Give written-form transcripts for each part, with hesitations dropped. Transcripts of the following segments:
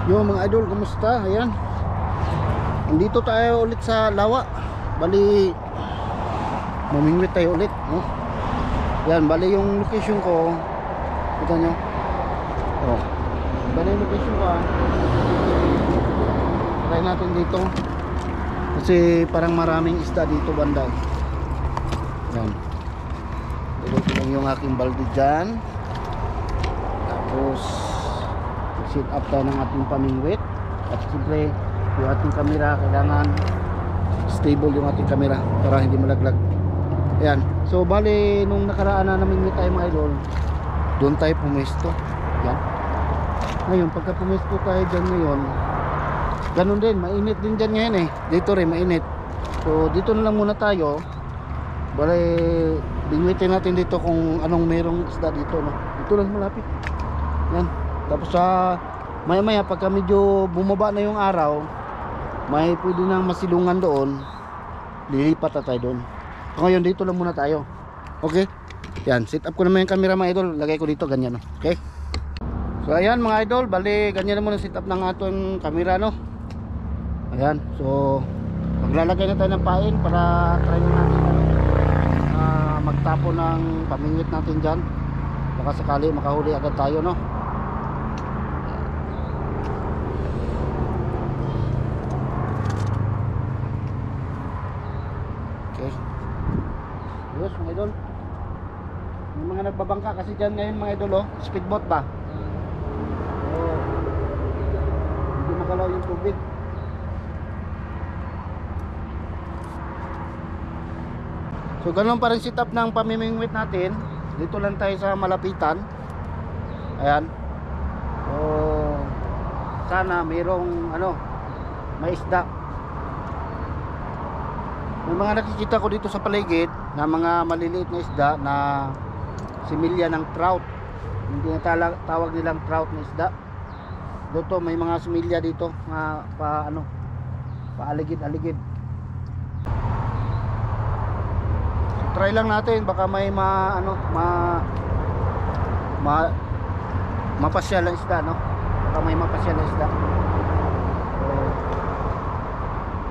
Yo mga idol, kumusta? Ayan. Nandito tayo ulit sa Lawa. Bali mamingwit tayo ulit, no? Yan, bali yung location ko. Kita nyo? Oh. Bali yung location ko. Try natin dito. Kasi parang maraming isda dito banda. Yan. Dito lang yung aking balde dyan. Tapos sit up tayo ng ating pamingwit. At siyempre yung ating camera, kailangan stable yung ating camera para hindi malaglag. Ayan. So bali nung nakaraan na namin tayo mga idol, doon tayo pumesto. Yan. Ngayon pagka pumesto tayo dyan ngayon, ganun din, mainit din dyan ngayon eh. Dito rin mainit. So dito na lang muna tayo. Bali bingwitin natin dito kung anong merong isda dito, no? Dito lang malapit. Yan. Tapos maya maya pagka medyo bumaba na yung araw, may pwede nang masilungan doon, lilipat na tayo doon. Ngayon dito lang muna tayo. Okay? Yan, set up ko naman yung camera mga idol. Lagay ko dito ganyan, no? Okay? So ayan mga idol, bali ganyan na muna set up ng ating camera, no? Ayan, so maglalagay na tayo ng pain para try natin magtapo ng pamingwit natin dyan. Baka sakali makahuli agad tayo, no? Okay. Yes mga idol. May mga nagbabangka kasi dyan ngayon mga idol, oh. Speedboat ba? So, hindi magalaw yung tubig. So ganun pa rin setup ng pamimingwit natin. Dito lang tayo sa malapitan. Ayan. So sana mayroong may isda. May mga nakikita ko dito sa paligid na mga maliliit na isda na similya ng trout. Hindi na tawag nilang trout na isda. Dito may mga similya dito na paaligid-aligid. Try lang natin, baka may mapasyal na isda, no? Baka may mapasyal na isda. So,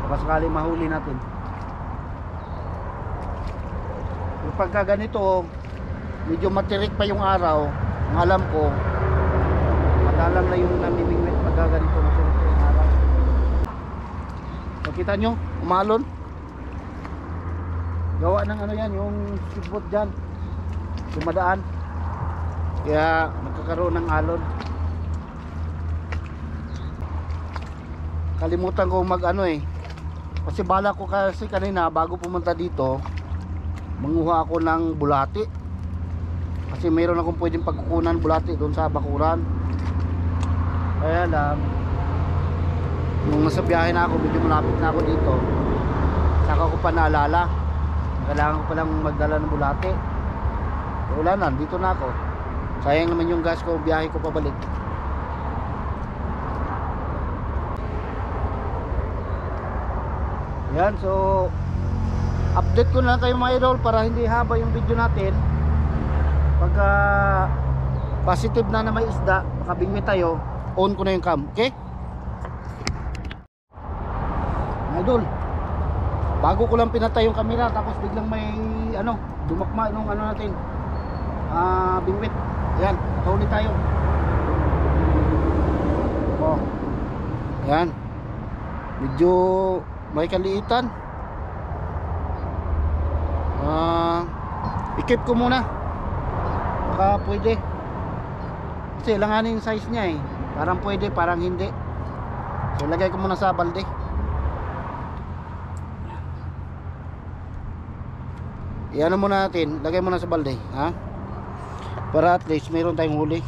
baka sakali mahuli natin. Yung pagka ganito, medyo matirik pa yung araw, ang alam ko, madalang na yung namimingwit pagka ganito matirik pa yung araw. So, kita nyo, umalon. Gawa ng yan, yung speedboat dyan dumadaan, kaya nagkakaroon ng alon. Kalimutan ko kasi bala ko kasi kanina bago pumunta dito manguha ako ng bulati, kasi mayroon akong pwedeng pagkukunan bulati doon sa bakuran. Kaya lang nung nasa biyahe na ako, medyo malapit na ako dito, saka ko pa naalala kailangan ko palang magdala ng bulate. Wala na, dito na ako. Sayang naman yung gas ko, biyahe ko pabalik. Yan, so update ko na kayo mga idol para hindi haba yung video natin. Pagka positive na may isda, makabingwit tayo, on ko na yung cam, okay? Mga idol, bago ko lang pinatay yung camera, tapos biglang may dumakma nung natin, bingwit. Ayan, nakahuli tayo. Oh, ayan, medyo may kaliitan. I-keep ko muna, baka pwede, kasi langanin yung size nya eh. Parang pwede, parang hindi. So lagay ko muna sa balde. Iano muna natin, lagay muna sa balde, ha? Para at least mayroon tayong huli.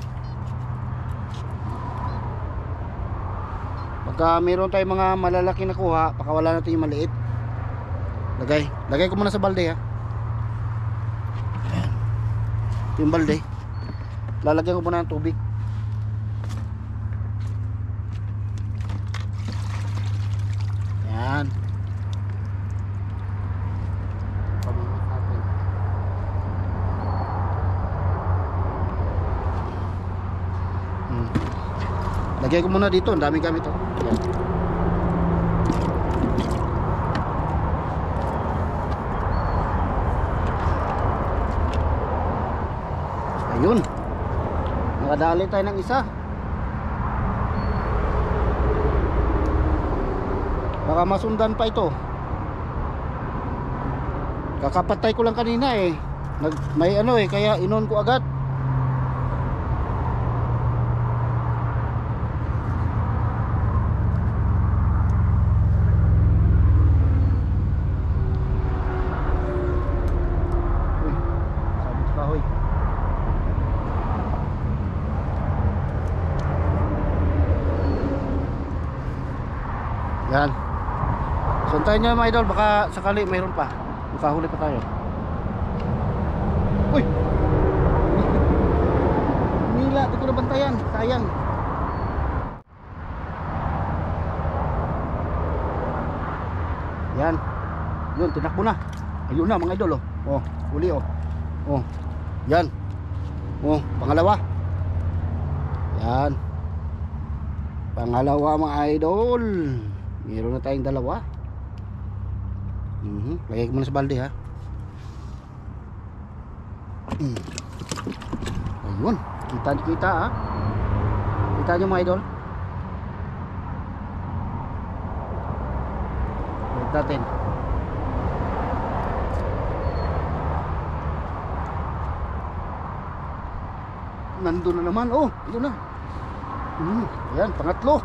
Pagka mayroon tayong mga malalaki na kuha, pakawala natin yung maliit. Lagay ko muna sa balde, ha? Ayan. Yung balde, lalagyan ko muna ng tubig. Ayan. Lagay ko muna dito, ang daming gamit to. Yan. Ayun. Nakadali tayo ng isa. Baka masundan pa ito. Kakapatay ko lang kanina eh. May ano eh, kaya inon ko agad. Uy, sabit kahoy. Yan. Suntayin nyo mga idol, baka sakali mayroon pa. Makahuli pa tayo. Uy! Nila, di ko nabantayan. Sayang. Yan. Yun, tinakbo na. Ayun na mga idol, oh. Oh, huli, oh. Oh. Yan. Oh, pangalawa. Yan. Pangalawa mga idol. Meron na tayong dalawa. Lagay ko muna sa balde ha. Ayun, kita ha. Kita nyo mga idol. Wait natin. Nandun na naman. Oh, yun na. Ayan, pangatlo.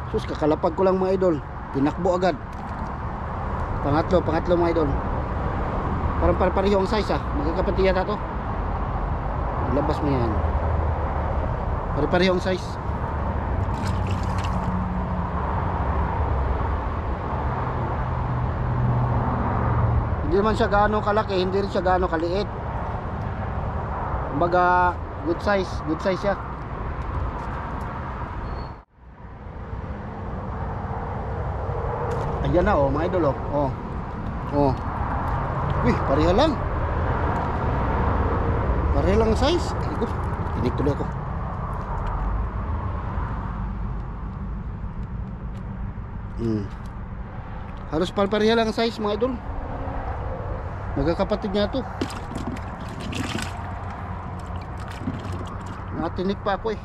Sus, kakalapag ko lang mga idol. Tinakbo agad. Pangatlo mga idol. Parang pareho ang size ah. Magkakapatid yata to. Labas mo yan. Pareho ang size. Hindi naman siya gaano kalaki, hindi rin siya gaano kaliit. Kumbaga good size siya. Ayan na oh mga idol oh. Oh. Oh. Uy, pareha lang. Pareha lang size. Ay, tinik tuloy ako. Halos pareha lang size mga idol. Magkakapatid niya to. Natinik pa ako eh.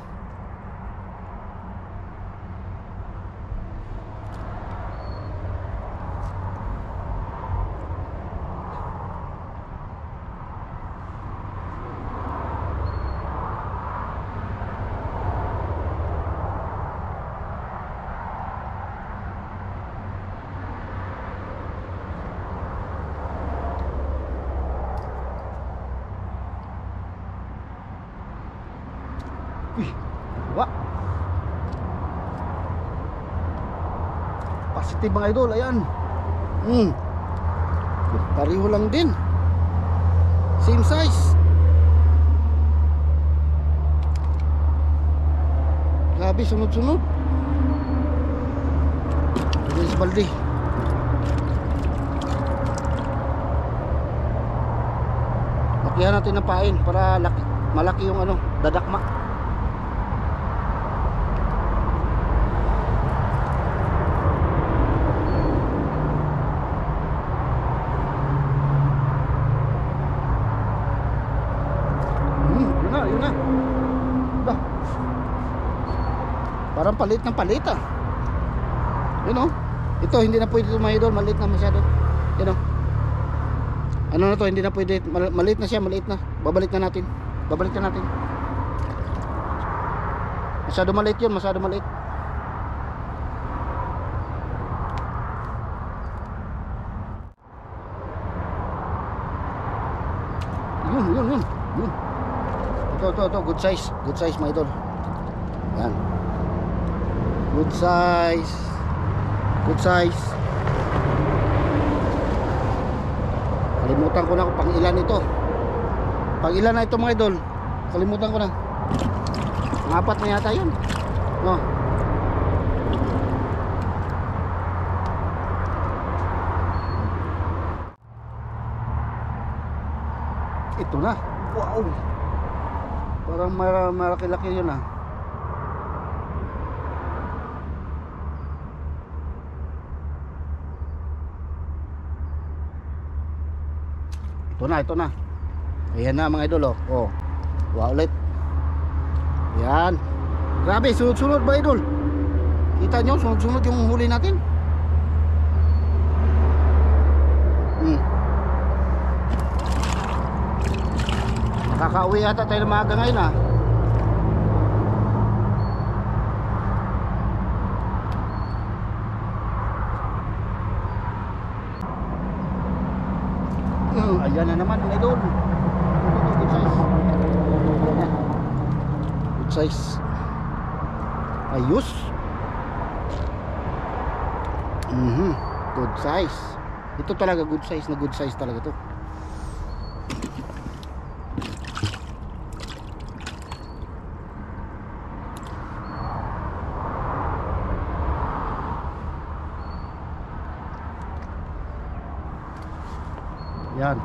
Uy, wah. Positive mga idol, ayan. Pareho lang din. Same size. Grabe, sunod-sunod. Ito sa balde. Lakihan natin ng pain para malaki yung ano, dadakma. Yun na. Bah. Parang palit ng palit ah. Yun oh. Ito hindi na pwede ito mga idol, maliit na masyado. Yun oh. Ano na to, hindi na pwede, maliit na siya, maliit na. Babalik na natin. Masyado maliit yun, masyado maliit. Yun. Ito, good size mga idol. Yan. Good size. Kalimutan ko na kung pang ilan ito. Pang ilan na ito mga idol. Kalimutan ko na. Apat na yata yun. No. Ito na. Wow. Parang malaki-laki yun ah. Ito na. Ayan na mga idol, oh. Wow, ulit. Yan. Grabe, sunod-sunod ba idol? Kita nyo, sunod-sunod yung huli natin. Nakakauwi yata tayo ng maaga ngayon ah. Ayan na naman mga idol. Good size. Good size. Ayos. Good size. Ito talaga good size na good size talaga to. Yan.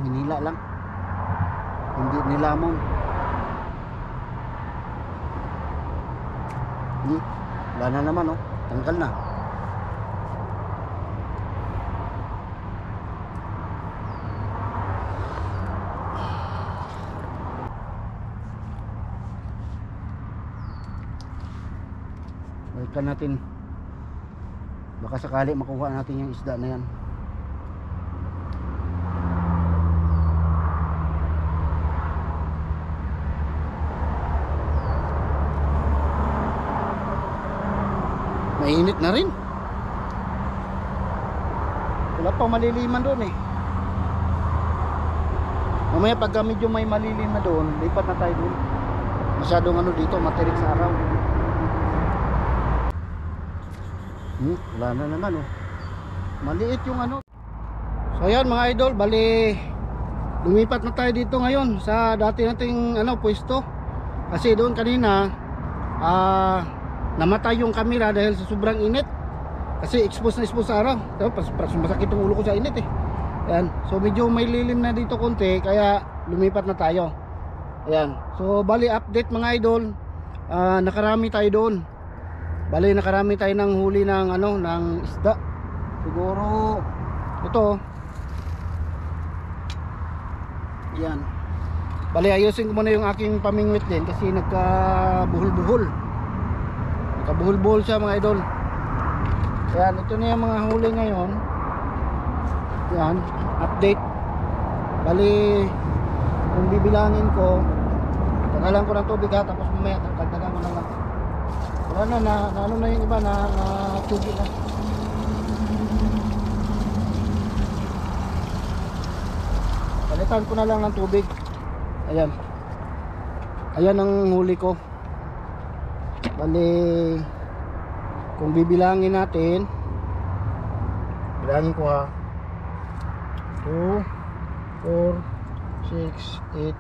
Hinila lang. Hindi nilamon. Wala na naman oh. Tanggal na. Balikan natin. Baka sakali makuha natin yung isda na yan. Mainit na rin. Wala pa maliliman doon eh. Mamaya pagka medyo may malilim na doon, lipat na tayo doon. Masyadong ano dito, matirik sa araw. Wala na naman oh. Maliit yung ano. So ayan mga idol, bali lumipat na tayo dito ngayon sa dati nating ano pwesto. Kasi doon kanina namatay yung camera dahil sa sobrang init. Kasi expose sa araw. Masakit yung ulo ko sa init eh. Ayan. So medyo may lilim na dito konti, kaya lumipat na tayo. Ayan. So bali update mga idol, nakarami tayo doon. Bali nakarami tayo ng huli ng ano, ng isda. Siguro ito. Ayan. Bali ayusin ko muna yung aking pamingwit din kasi nagkabuhol-buhol. Nagkabuhol-buhol siya mga idol. Ayan, ito na yung mga huli ngayon. Ayan, update. Bali kung bibilangin ko, tagalan ko ng tubig ha, tapos mamaya dagdagan ko na lang. Wala na ano na yung iba na tubig na. Palitan ko na lang ng tubig. Ayan. Ayan ang huli ko. Bali kung bibilangin natin, bilangin ko ha, 2, 4, 6, 8,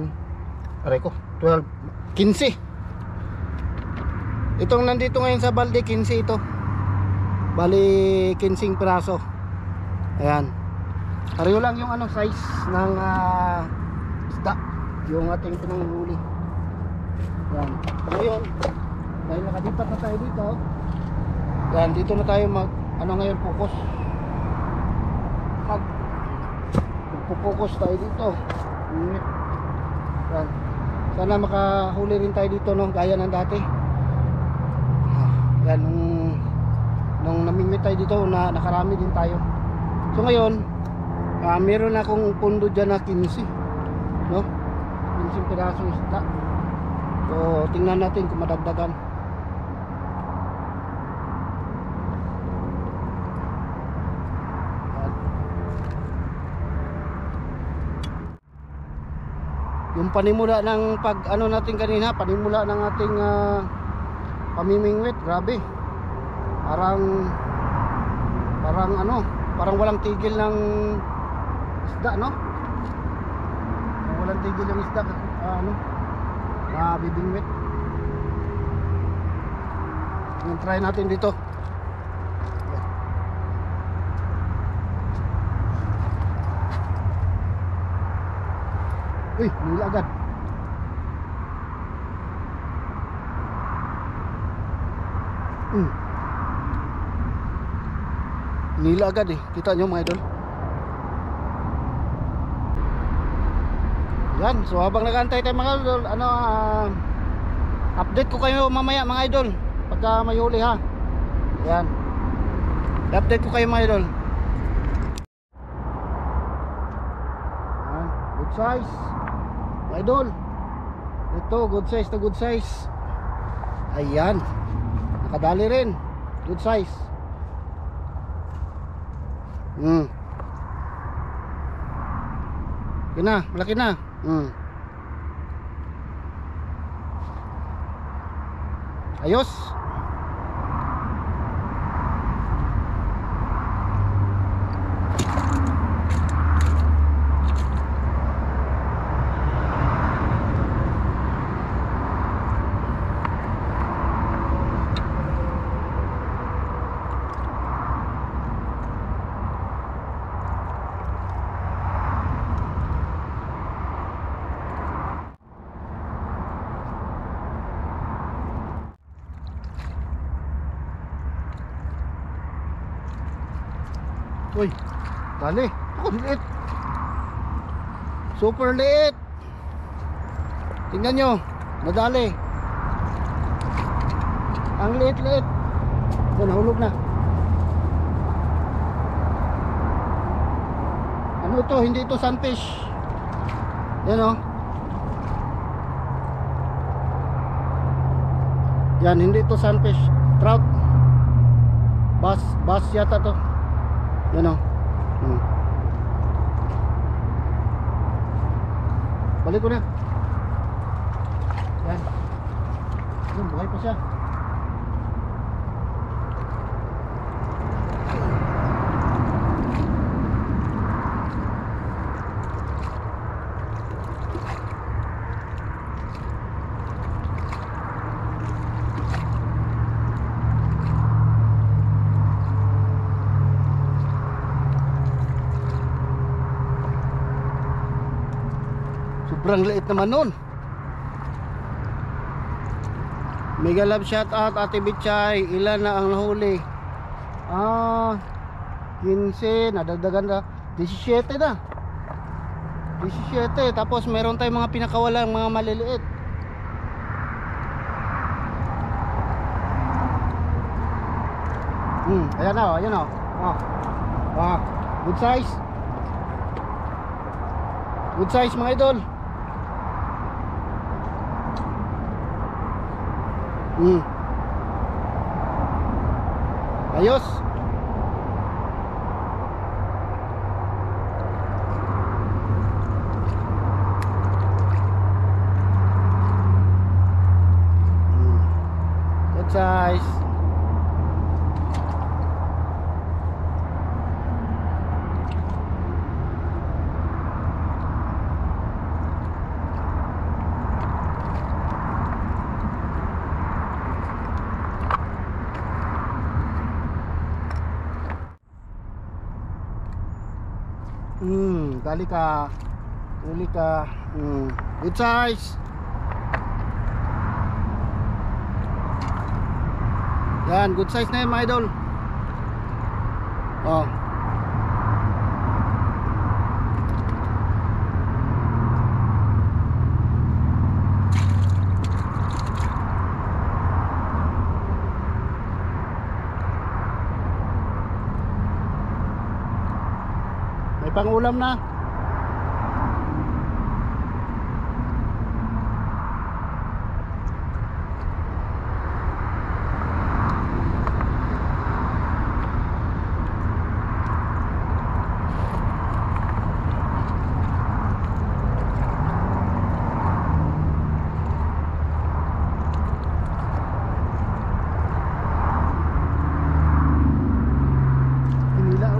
10, aray ko, 12, 15. Itong nandito ngayon sa balde, 15 ito. Bali 15 piraso. Ayan. Pareho lang yung ano size ng isda yung ating pinanghuli. Ayan. Ngayon dahil nakadipat na tayo dito, yan, dito na tayo ano ngayon, focus. Magpo-focus tayo dito. Yan. Sana makahuli rin tayo dito no, gaya ng dati. Yan, nung namimit tayo dito, nakarami din tayo. So ngayon, meron akong pundo dyan na 15, no? 15 pirasong isda. So tingnan natin kung madagdagan. Yung panimula ng pag ano natin kanina, panimula ng ating pamimingwit, grabe. Parang ano, parang walang tigil ng isda, no? Walang tigil ng isda, ano, bibingwit. Try natin dito. Uy, nila agad. Nila agad eh. Kita nyo mga idol. Yan, so habang nag-antay tayo mga idol, update ko kayo mamaya mga idol pagka may huli ha. Yan, update ko kayo mga idol. Yan, good size mga idol. Ito, good size na good size. Ayan, nakadali rin. Good size. Malaki na, malaki na. Ayos. Uy, dali. Ako, liit. Super liit. Tingnan nyo, nadali. Ang liit-liit. Ito, nahulog na. Ano ito? Hindi ito sunfish. Yan o. Yan, hindi ito sunfish. Trout. Bass yata to. Yan o. Balik ko na. Yan. Yan, buhay pa siya. Sobrang liit naman nun. Mega love shout out Ate Bichay. Ilan na ang nahuli? 15. Nadagdagan na 17 na. 17. Tapos meron tayong mga pinakawalang mga maliliit. Ayan na, ayan na. Good size. Good size mga idol. Ayos. Good size. Dali ka. Uli ka. Good size. Yan, good size na yan mga idol. Oh. May pangulam na.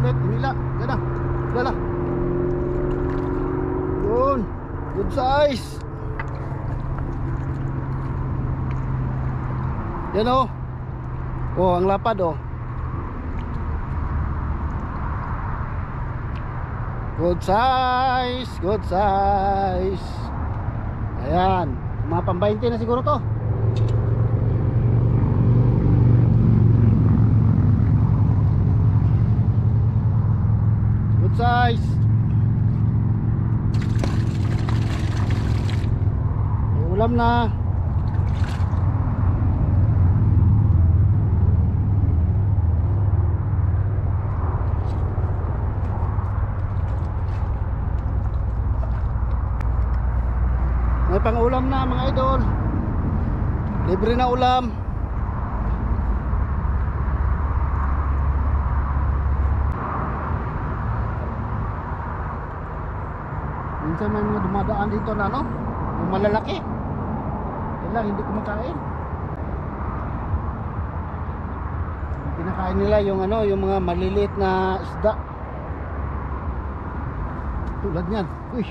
Hinila. Gana. Gala. Yun. Good size. Yan o. Oh, ang lapad o. Good size. Good size. Ayan, mga pang-20 na siguro to. Good size. May ulam na. May pang-ulam na mga idol. Libre na ulam. Minsan may mga dumadaan dito na ano, yung malalaki. Yan lang, hindi kumakain. Yung pinakain nila yung ano, yung mga maliliit na isda. Tulad niyan. Uy.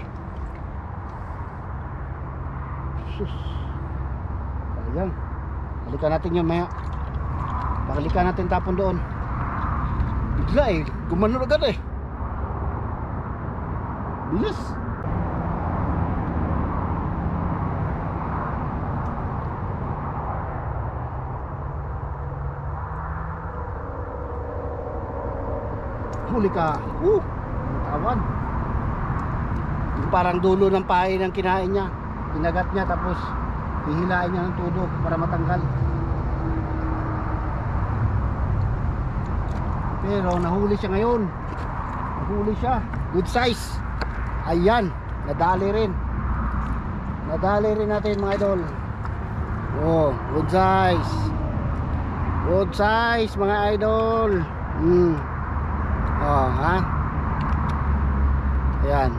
Sus. Sayang. Balikan natin yun maya. Balikan natin tapon doon. Bigla eh, gumanon agad eh. Bilis. Huli ka. Tawan. Yung parang dulo ng pahay ng kinain niya. Pinagat niya tapos hihilain niya ng todo para matanggal. Pero nahuli siya ngayon. Nahuli siya. Good size. Ayan. Nadali rin. Nadali rin natin mga idol. Oh, good size. Good size mga idol. Oh, ha? Ayan.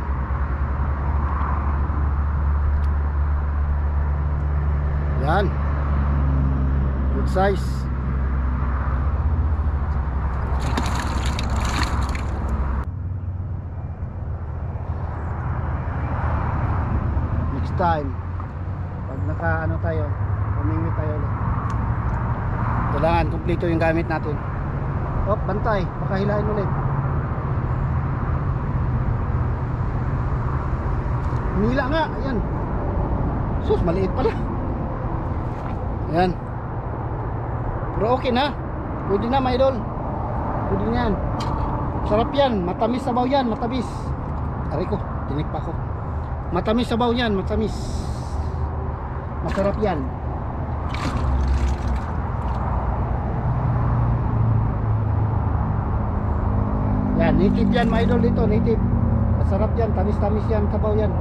Ayan. Good size. Next time pag naka ano tayo, pumingit tayo ulit. Kailangan kumpleto yung gamit natin. Oh, bantay, baka hilain ulit. Nila nga, ayan. Sus, maliit pala. Ayan. Pero okay na. Pwede na mga idol. Pwede na yan. Sarap yan, matamis sabaw yan, matamis. Aray ko, tinik pa ko. Matamis sabaw yan, matamis. Masarap yan. Yan, native yan mga idol dito, native. Masarap yan, tamis-tamis yan, sabaw yan.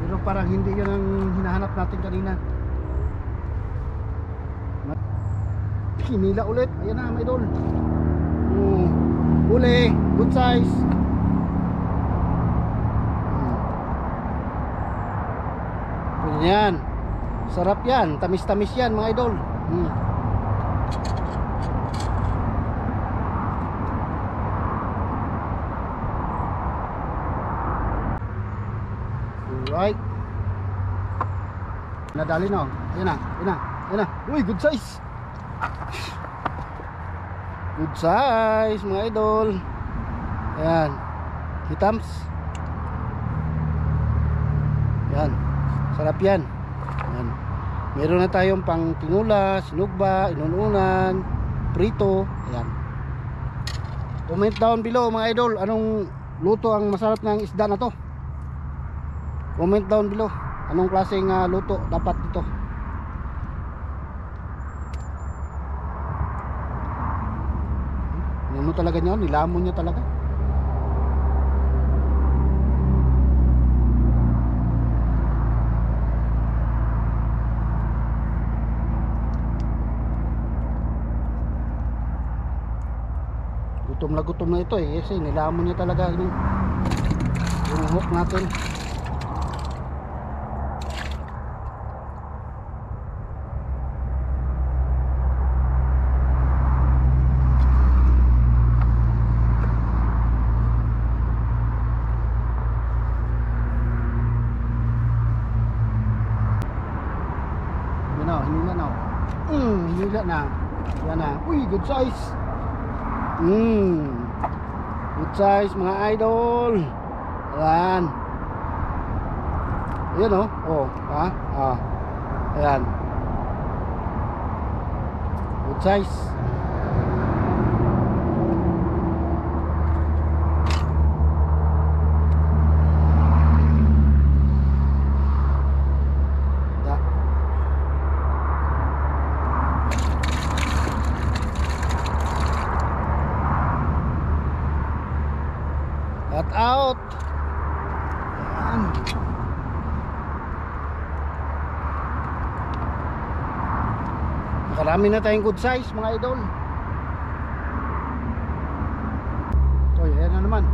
Pero parang hindi yun ang hinahanap natin kanina. Hinila ulit, ayan na mga idol. Uli, good size. Pwede yan. Sarap yan, tamis-tamis yan mga idol. Alright. Nadali na. Ayan na, ayan na, ayan na. Uy, good size. Good size mga idol. Ayan. Hitams. Ayan. Sarap yan. Ayan. Meron na tayong pang tinula, sinugba, inununan, prito. Ayan. Comment down below mga idol, anong luto ang masarap ng isda na to? Comment down below anong klaseng luto dapat ito. Ano talaga niya, nilamon niya talaga. Gutom na ito eh, kasi nilamon niya talaga yung hook natin. Hinila na. Hinila na. Yan na. Uy, good size. Good size mga idol. Ayan. Ayan o. Oh. Ha? Ayan. Good size. Cut out. Ayan. Marami na tayong good size mga idol. So ayan na naman.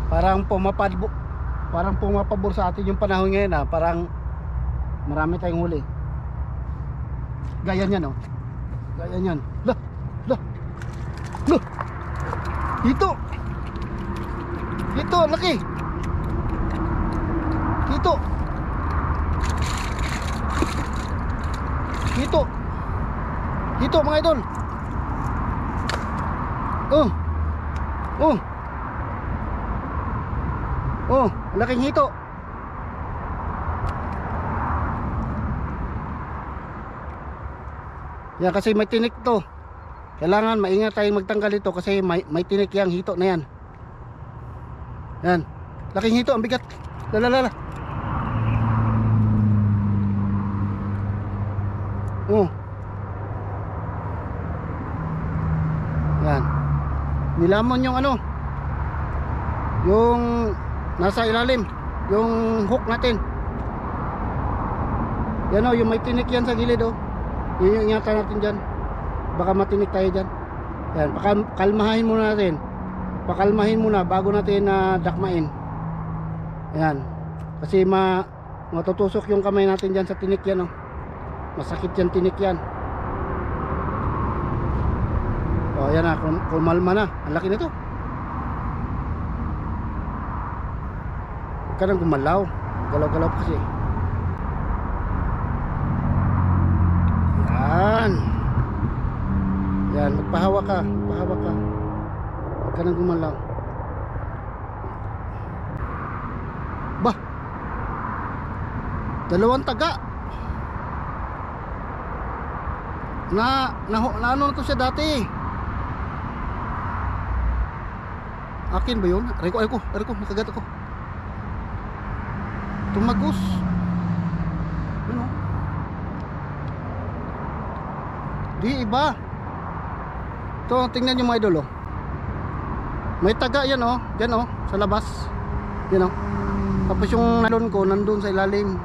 Parang pumapabor sa atin yung panahon ngayon parang marami tayong huli. Gaya niyan Gaya niyan. Lah. Ito, laki. Ito mga idol. Laking hito. Yan kasi may tinik to. Kailangan maingat tayong magtanggal ito kasi may tinik yang hito na yan. Yan. Laking hito, ang bigat. Lala. Yan. Nilamon yung yung nasa ilalim, yung hook natin. Yan yung may tinik yan sa gilid Yun yung ingatan natin dyan. Baka matinik tayo dyan. Yan, pakalmahin muna natin. Pakalmahin muna bago natin dakmain. Yan. Kasi matutusok yung kamay natin dyan sa tinik yan Masakit yan tinik yan. Yan kumalma na. Ang laki nito. Huwag ka nang gumalaw. Galaw-galaw kasi. Yan, magpahawa ka. Huwag ka nang gumalaw. Bah, 2 taga. Na ano na to siya dati. Akin ba yun? Aray ko, nakagat ako. Tumagos. Di iba. Ito, tingnan nyo mga idol May taga yan Diyan sa labas. Yan Tapos yung nalon ko nandun sa ilalim,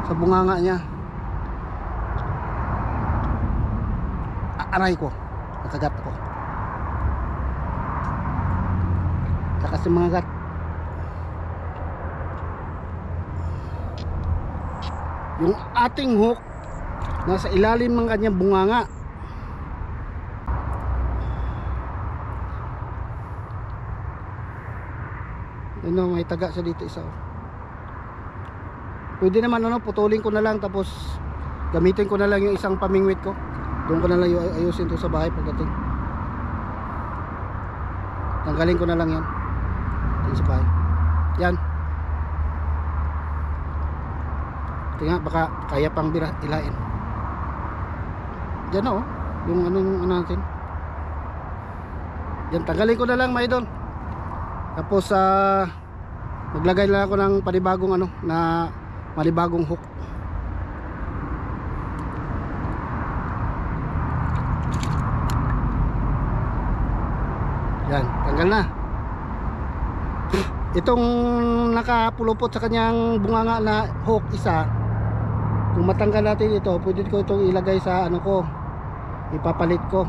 sa bunganga niya. Aray ko, nakagat ako. Saka si mga gat. Yung ating hook nasa ilalim ng kanyang bunganga. May taga siya dito isa Pwede naman putulin ko na lang tapos gamitin ko na lang yung isang pamingwit ko. Doon ko na lang ayusin to sa bahay pagdating. Tanggalin ko na lang yan din sa bahay. Yan. Tingnan baka kaya pang ilain. Diyan yung anong natin. Yan, tanggalin ko na lang mga idol. Tapos maglagay lang ako ng panibagong na malibagong hook. Yan, tanggal na. Itong nakapulupot sa kanyang bunganga na hook isa, kung matanggal natin ito, pwede ko itong ilagay sa ipapalit ko.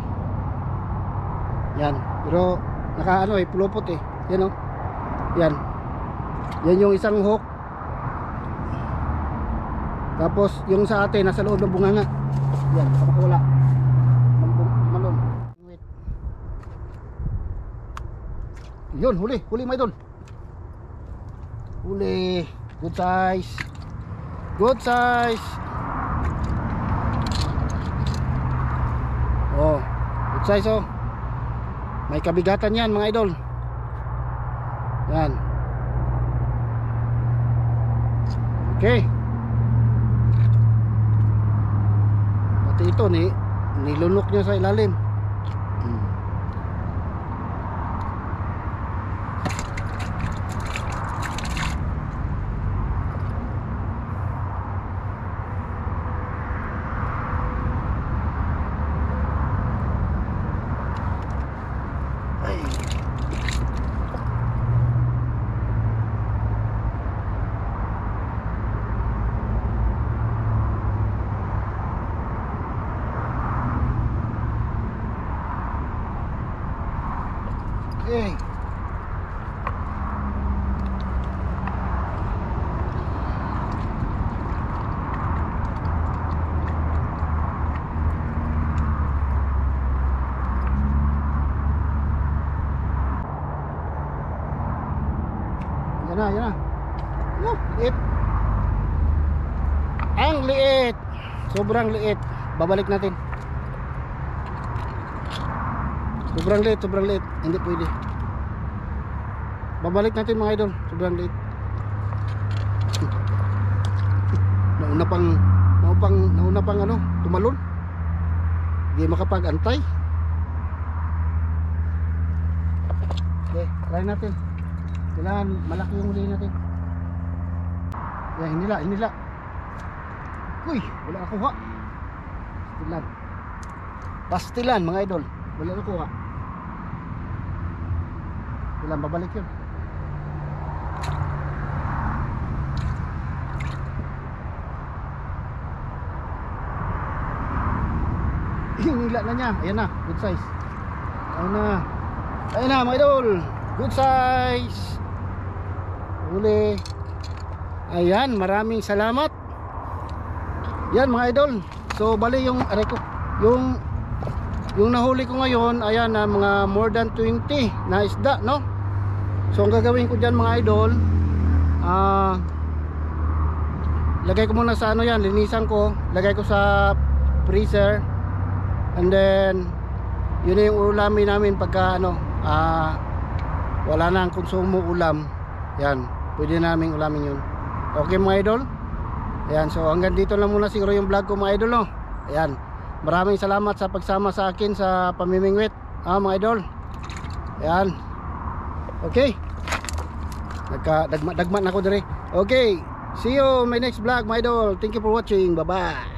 Yan, pero pulupot yan yan. Yan yung isang hook. Tapos yung sa atin nasa loob ng bunganga. Yan, kapag wala malon. Wait. Yun, huli my idol. Huli. Good size. Good size. Oh, good size oh. May kabigatan yan mga idol. Yan. Okay. Pati ito nilunok niya sa ilalim. Okay. Yan na. Liit. Ang liit. Sobrang liit. Babalik natin. Sobrang liit. Hindi pwede. Babalik natin mga idol. Sobrang liit. Nauna pang ano, tumalon. Hindi makapag-antay. Okay, try natin. Kailangan malaki yung huli natin. Hinila. Uy, wala nakuha. Pastilan mga idol. Wala nakuha. Kailangan babalik yun. Hinila na niya. Ayan na, good size. Ayan na mga idol. Good size. Huli. Ayan, maraming salamat. Yan mga idol. So bali yung yung nahuli ko ngayon, ayan na mga more than 20 na isda, no? So ang gagawin ko dyan mga idol, lagay ko muna sa ano yan, linisan ko, lagay ko sa freezer. And then yun na yung ulamin namin pagka ano, wala na ang konsumo ulam. Yan, pwede naming ulamin yun. Okay mga idol. Ayan, so hanggang dito lang muna siguro yung vlog ko mga idol, no? Ayan, maraming salamat sa pagsama sa akin sa pamimingwit, mga idol. Ayan. Okay, dagmat na ako dire. Okay, see you my next vlog mga idol. Thank you for watching. Bye bye.